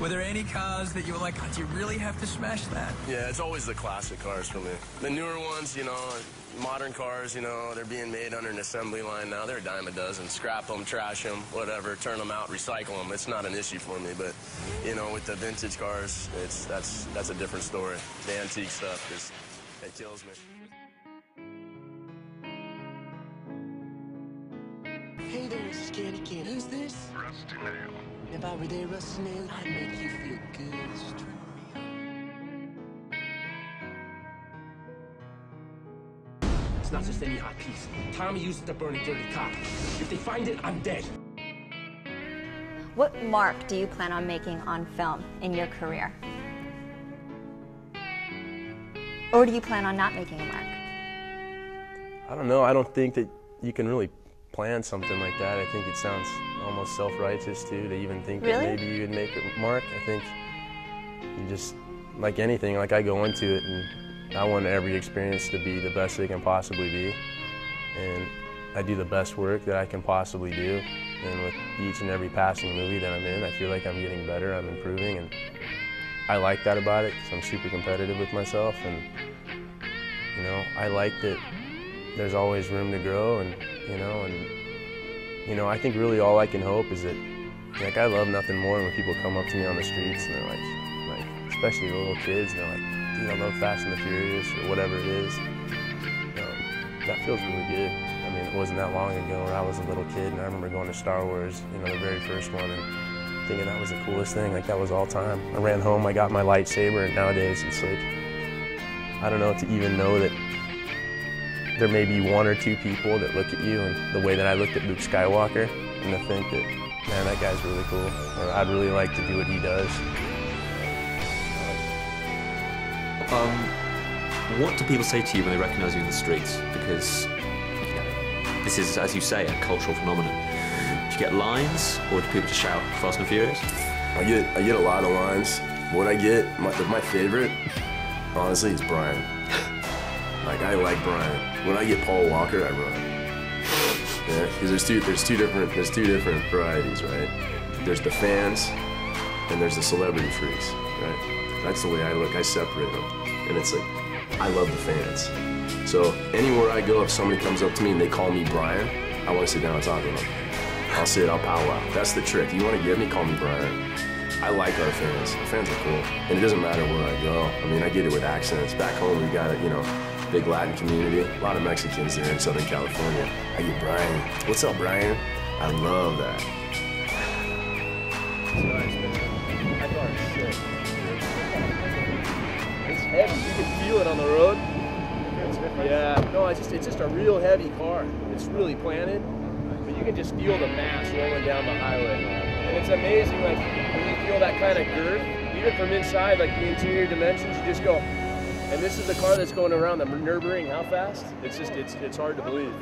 Were there any cars that you were like, oh, do you really have to smash that? Yeah, it's always the classic cars for me. The newer ones, you know, modern cars, you know, they're being made under an assembly line now. They're a dime a dozen. Scrap them, trash them, whatever, turn them out, recycle them. It's not an issue for me, but, you know, with the vintage cars, that's a different story. The antique stuff, it kills me. Hey there, Scanny Can. Who's this? Rusty Nail. If I were there, Rusty Nail, I'd make you feel good. It's not just any hot piece. Tommy used it to burn a dirty car. If they find it, I'm dead. What mark do you plan on making on film in your career? Or do you plan on not making a mark? I don't know. I don't think that you can really plan something like that. I think it sounds almost self-righteous too to even think that maybe you would make a mark. I think you just, like anything, like I go into it and I want every experience to be the best it can possibly be, and I do the best work that I can possibly do. And with each and every passing movie that I'm in, I feel like I'm getting better, I'm improving, and I like that about it because I'm super competitive with myself, and you know, I like that there's always room to grow, and I think really all I can hope is that, like, I love nothing more than when people come up to me on the streets and they're like especially the little kids, and they're like, dude, I love Fast and the Furious or whatever it is. That feels really good. I mean, it wasn't that long ago where I was a little kid, and I remember going to Star Wars, you know, the very first one, and thinking that was the coolest thing, like that was all time. I ran home, I got my lightsaber, and nowadays it's like, I don't know, to even know that there may be one or two people that look at you and the way that I looked at Luke Skywalker, and to think that, man, that guy's really cool, or I'd really like to do what he does. What do people say to you when they recognize you in the streets? Because this is, as you say, a cultural phenomenon. Do you get lines, or do people just shout Fast and Furious? I get a lot of lines. What I get, my favorite, honestly, is Brian. Like, I like Brian. When I get Paul Walker, I run. Yeah, because there's two different varieties, right? There's the fans, and there's the celebrity freaks, right? That's the way I look. I separate them, and it's like, I love the fans. So anywhere I go, if somebody comes up to me and they call me Brian, I want to sit down and talk to them. I'll sit, I'll powwow. That's the trick. You want to get me, call me Brian. I like our fans. Our fans are cool, and it doesn't matter where I go. I mean, I get it with accents. Back home, we got a big Latin community, a lot of Mexicans there in Southern California. I get Brian. What's up, Brian? I love that. It's nice, man. I thought it was sick. It's heavy. You can feel it on the road. Yeah, no, it's just a real heavy car. It's really planted, but you can just feel the mass rolling down the highway. And it's amazing, like, when you feel that kind of girth, even from inside, like the interior dimensions, you just go, and this is the car that's going around the Nürburgring, how fast? It's hard to believe.